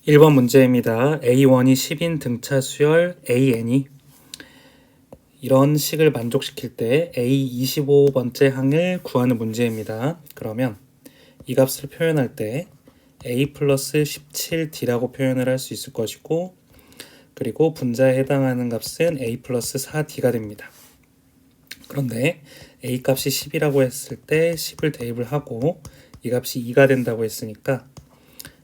1번 문제입니다. A1이 10인 등차 수열 AN이 이런 식을 만족시킬 때 A25번째 항을 구하는 문제입니다. 그러면 이 값을 표현할 때 A 플러스 17D라고 표현을 할 수 있을 것이고, 그리고 분자에 해당하는 값은 A 플러스 4D가 됩니다. 그런데 A 값이 10이라고 했을 때 10을 대입을 하고 이 값이 2가 된다고 했으니까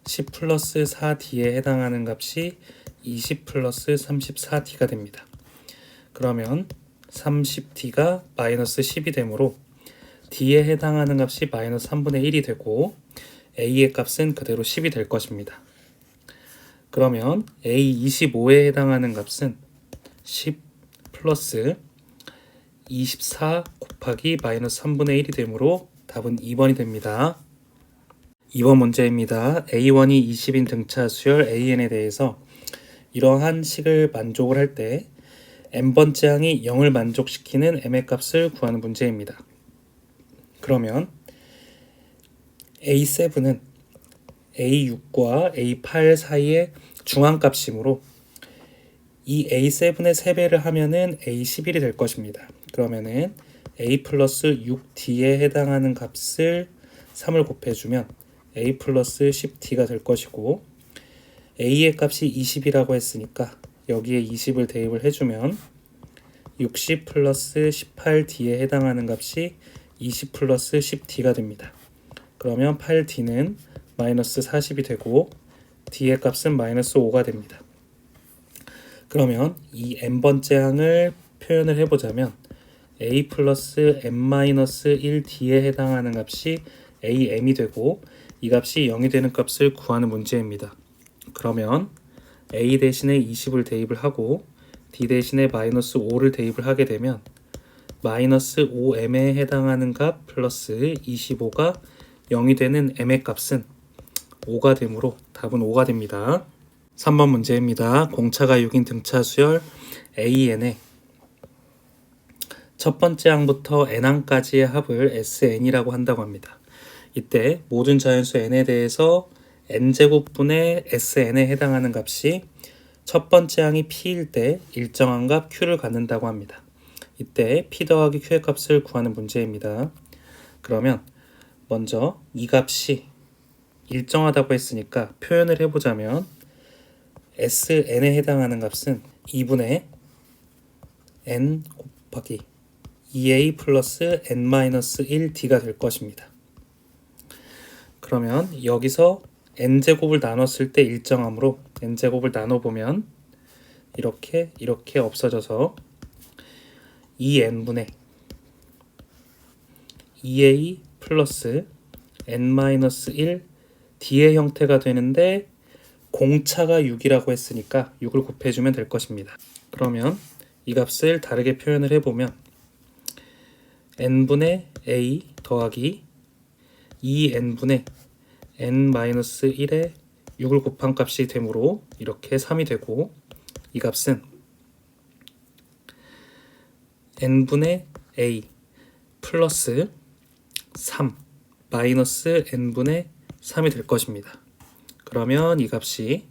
10 플러스 4D에 해당하는 값이 20 플러스 34D가 됩니다. 그러면 30D가 마이너스 10이 되므로 D에 해당하는 값이 마이너스 3분의 1이 되고 A의 값은 그대로 10이 될 것입니다. 그러면 A25에 해당하는 값은 10 플러스 24 곱하기 마이너스 3분의 1이 되므로 답은 2번이 됩니다. 2번 문제입니다. A1이 20인 등차 수열 AN에 대해서 이러한 식을 만족을 할 때 n번째 항이 0을 만족시키는 m의 값을 구하는 문제입니다. 그러면 A7은 A6과 A8 사이의 중앙값이므로 이 A7의 3배를 하면은 A11이 될 것입니다. 그러면은 A 플러스 6D에 해당하는 값을 3을 곱해주면 A 플러스 10D가 될 것이고, A의 값이 20이라고 했으니까 여기에 20을 대입을 해주면 60 플러스 18D에 해당하는 값이 20 플러스 10D가 됩니다. 그러면 8D는 마이너스 40이 되고 D의 값은 마이너스 5가 됩니다. 그러면 이 n번째 항을 표현을 해보자면 A 플러스 n-1D에 해당하는 값이 AM이 되고 이 값이 0이 되는 값을 구하는 문제입니다. 그러면 A 대신에 20을 대입을 하고 D 대신에 마이너스 5를 대입을 하게 되면 마이너스 5m에 해당하는 값 플러스 25가 0이 되는 m의 값은 5가 되므로 답은 5가 됩니다. 3번 문제입니다. 공차가 6인 등차 수열 AN에 첫 번째 항부터 n항까지의 합을 SN이라고 한다고 합니다. 이때 모든 자연수 n에 대해서 n제곱분의 SN에 해당하는 값이 첫 번째 항이 p일 때 일정한 값 q를 갖는다고 합니다. 이때 p 더하기 q의 값을 구하는 문제입니다. 그러면 먼저 이 값이 일정하다고 했으니까 표현을 해보자면 SN에 해당하는 값은 2분의 n 곱하기 2a 플러스 n-1d가 될 것입니다. 그러면 여기서 n제곱을 나눴을 때 일정하므로 n제곱을 나눠보면 이렇게 없어져서 2n분의 2a 플러스 n-1 d의 형태가 되는데 공차가 6이라고 했으니까 6을 곱해주면 될 것입니다. 그러면 이 값을 다르게 표현을 해보면 n분의 a 더하기 2n분의 n-1에 6을 곱한 값이 되므로 이렇게 3이 되고, 이 값은 n분의 a 플러스 3 마이너스 n분의 3이 될 것입니다. 그러면 이 값이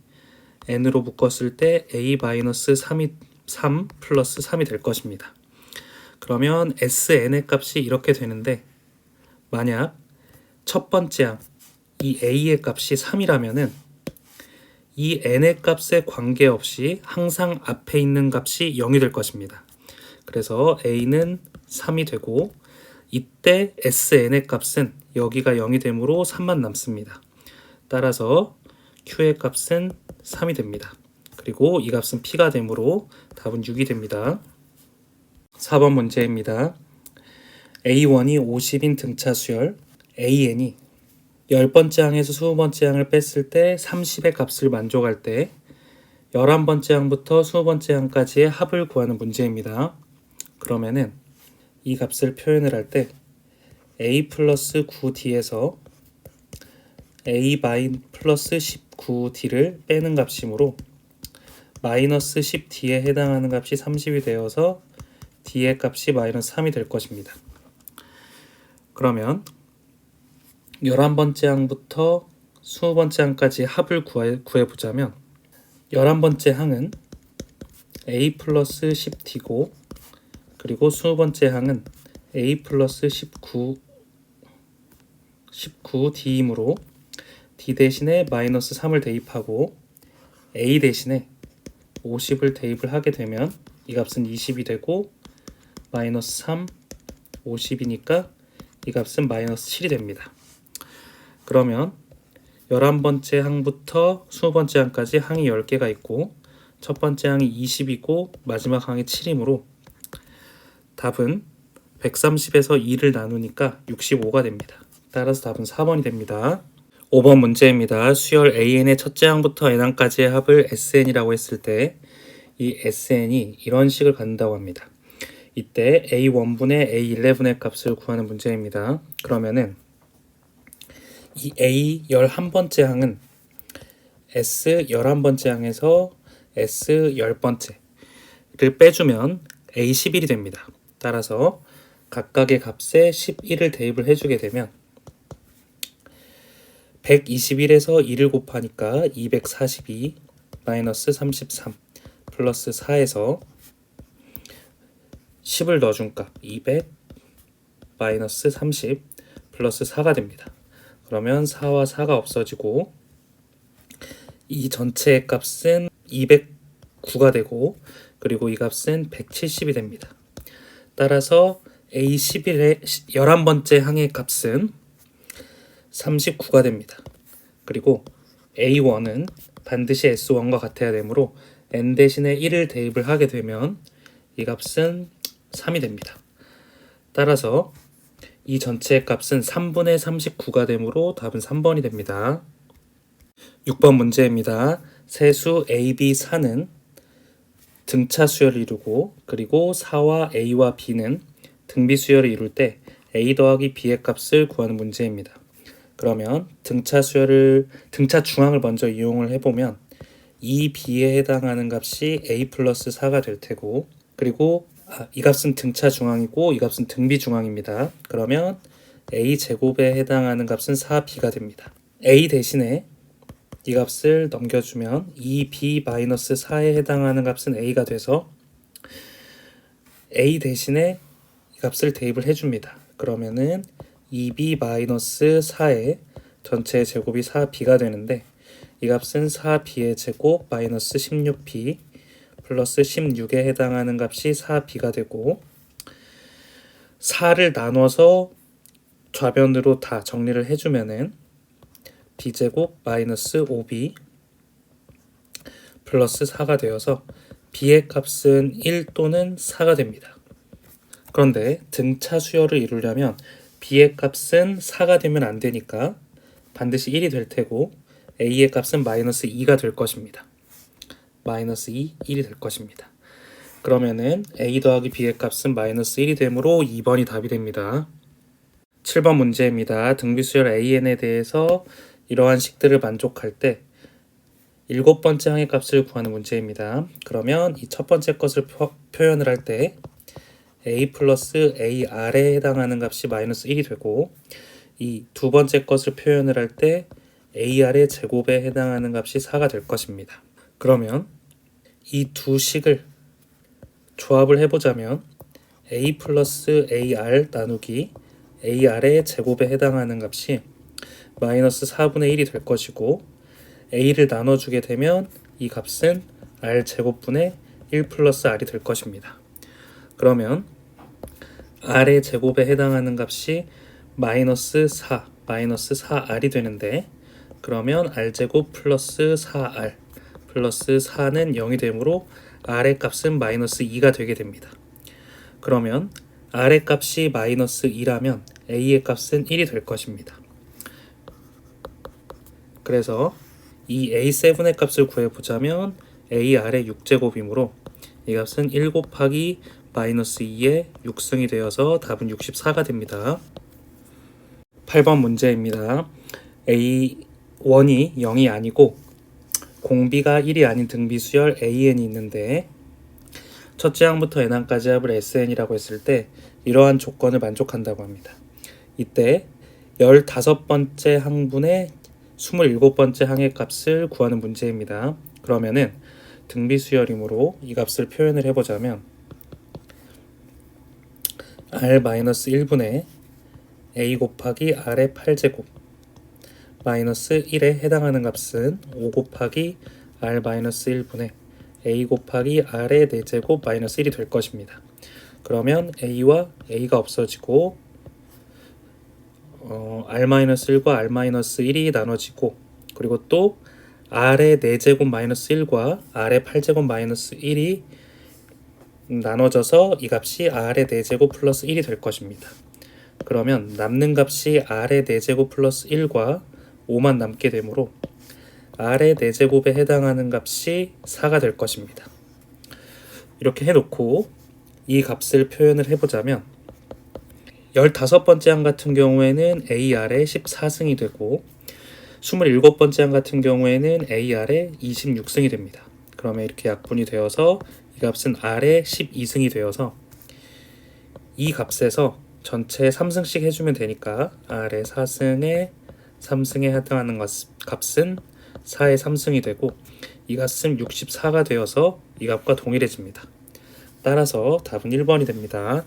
n으로 묶었을 때 a 마이너스 3 플러스 3이 될 것입니다. 그러면 SN의 값이 이렇게 되는데, 만약 첫 번째 항, 이 A의 값이 3이라면은 이 N의 값에 관계없이 항상 앞에 있는 값이 0이 될 것입니다. 그래서 A는 3이 되고 이때 SN의 값은 여기가 0이 되므로 3만 남습니다. 따라서 Q의 값은 3이 됩니다. 그리고 이 값은 P가 되므로 답은 6이 됩니다. 4번 문제입니다. A1이 50인 등차 수열 AN이 10번째 항에서 20번째 항을 뺐을 때 30의 값을 만족할 때 11번째 항부터 20번째 항까지의 합을 구하는 문제입니다. 그러면은 이 값을 표현을 할 때 A 플러스 9D에서 A 플러스 19D를 빼는 값이므로 마이너스 10D에 해당하는 값이 30이 되어서 D의 값이 마이너스 3이 될 것입니다. 그러면 11번째 항부터 20번째 항까지 합을 구해보자면 11번째 항은 a 플러스 10t고 그리고 20번째 항은 a 플러스 19d이므로 d 대신에 마이너스 3을 대입하고 a 대신에 50을 대입을 하게 되면 이 값은 20이 되고 마이너스 3, 50이니까 이 값은 마이너스 7이 됩니다. 그러면 11번째 항부터 20번째 항까지 항이 10개가 있고 첫 번째 항이 20이고 마지막 항이 7이므로 답은 130에서 2를 나누니까 65가 됩니다. 따라서 답은 4번이 됩니다. 5번 문제입니다. 수열 AN의 첫째 항부터 N항까지의 합을 SN이라고 했을 때 이 SN이 이런 식을 갖는다고 합니다. 이때 A1분의 A11의 값을 구하는 문제입니다. 그러면은 이 A 11번째 항은 S 11번째 항에서 S 10번째를 빼주면 A 11이 됩니다. 따라서 각각의 값에 11을 대입을 해주게 되면 121에서 2를 곱하니까 242 마이너스 33 플러스 4에서 10을 넣어준 값 200 마이너스 30 플러스 4가 됩니다. 그러면 4와 4가 없어지고 이 전체의 값은 209가 되고 그리고 이 값은 170이 됩니다. 따라서 A11의 11번째 항의 값은 39가 됩니다. 그리고 A1은 반드시 S1과 같아야 되므로 N 대신에 1을 대입을 하게 되면 이 값은 3이 됩니다. 따라서 이 전체의 값은 3분의 39가 되므로 답은 3번이 됩니다. 6번 문제입니다. 세수 A, B, 4는 등차 수열을 이루고 그리고 4와 A와 B는 등비 수열을 이룰 때 A 더하기 B의 값을 구하는 문제입니다. 그러면 등차 중항을 먼저 이용을 해보면 이 B에 해당하는 값이 A 플러스 4가 될 테고 그리고 이 값은 등차 중항이고 이 값은 등비 중항입니다. 그러면 A 제곱에 해당하는 값은 4B가 됩니다. A 대신에 이 값을 넘겨주면 2B 마이너스 4에 해당하는 값은 A가 돼서 A 대신에 이 값을 대입을 해줍니다. 그러면은 2B 마이너스 4의 전체 제곱이 4B가 되는데 이 값은 4B의 제곱 마이너스 16B 플러스 16에 해당하는 값이 4B가 되고 4를 나눠서 좌변으로 다 정리를 해주면은 B제곱 마이너스 5B 플러스 4가 되어서 B의 값은 1 또는 4가 됩니다. 그런데 등차 수열을 이루려면 B의 값은 4가 되면 안 되니까 반드시 1이 될 테고 A의 값은 마이너스 2가 될 것입니다. 마이너스 2, 1이 될 것입니다. 그러면은 A 더하기 B의 값은 마이너스 1이 되므로 2번이 답이 됩니다. 7번 문제입니다. 등비수열 AN에 대해서 이러한 식들을 만족할 때 7번째 항의 값을 구하는 문제입니다. 그러면 이 첫 번째 것을 표현을 할 때 A 플러스 AR에 해당하는 값이 마이너스 1이 되고 이 두 번째 것을 표현을 할 때 AR의 제곱에 해당하는 값이 4가 될 것입니다. 그러면 이 두 식을 조합을 해보자면 A 플러스 AR 나누기 AR의 제곱에 해당하는 값이 마이너스 4분의 1이 될 것이고 A를 나눠주게 되면 이 값은 R 제곱분의 1 플러스 R이 될 것입니다. 그러면 R의 제곱에 해당하는 값이 마이너스 4R이 되는데 그러면 R제곱 플러스 4R 플러스 4는 0이 되므로 R의 값은 마이너스 2가 되게 됩니다. 그러면 R의 값이 마이너스 2라면 A의 값은 1이 될 것입니다. 그래서 이 A7의 값을 구해보자면 AR의 6제곱이므로 이 값은 1 곱하기 마이너스 2의 6승이 되어서 답은 64가 됩니다. 8번 문제입니다. A1이 0이 아니고 공비가 1이 아닌 등비수열 AN이 있는데 첫째 항부터 n항까지 합을 SN이라고 했을 때 이러한 조건을 만족한다고 합니다. 이때 15번째 항분의 27번째 항의 값을 구하는 문제입니다. 그러면은 등비수열이므로 이 값을 표현을 해보자면 r-1분의 a 곱하기 r의 8제곱 마이너스 1에 해당하는 값은 5 곱하기 r-1분의 a 곱하기 r의 4제곱 마이너스 1이 될 것입니다. 그러면 a와 a가 없어지고 r-1과 r-1이 나눠지고, 그리고 또 r의 4제곱 마이너스 1과 r의 8제곱 마이너스 1이 나눠져서 이 값이 r의 4제곱 플러스 1이 될 것입니다. 그러면 남는 값이 r의 4제곱 플러스 1과 5만 남게 되므로 r의 4제곱에 해당하는 값이 4가 될 것입니다. 이렇게 해놓고 이 값을 표현을 해보자면 15번째 항 같은 경우에는 AR의 14승이 되고 27번째 항 같은 경우에는 AR의 26승이 됩니다. 그러면 이렇게 약분이 되어서 이 값은 R의 12승이 되어서 이 값에서 전체 3승씩 해주면 되니까 R의 4승에 3승에 해당하는 값은 4의 3승이 되고 이 값은 64가 되어서 이 값과 동일해집니다. 따라서 답은 1번이 됩니다.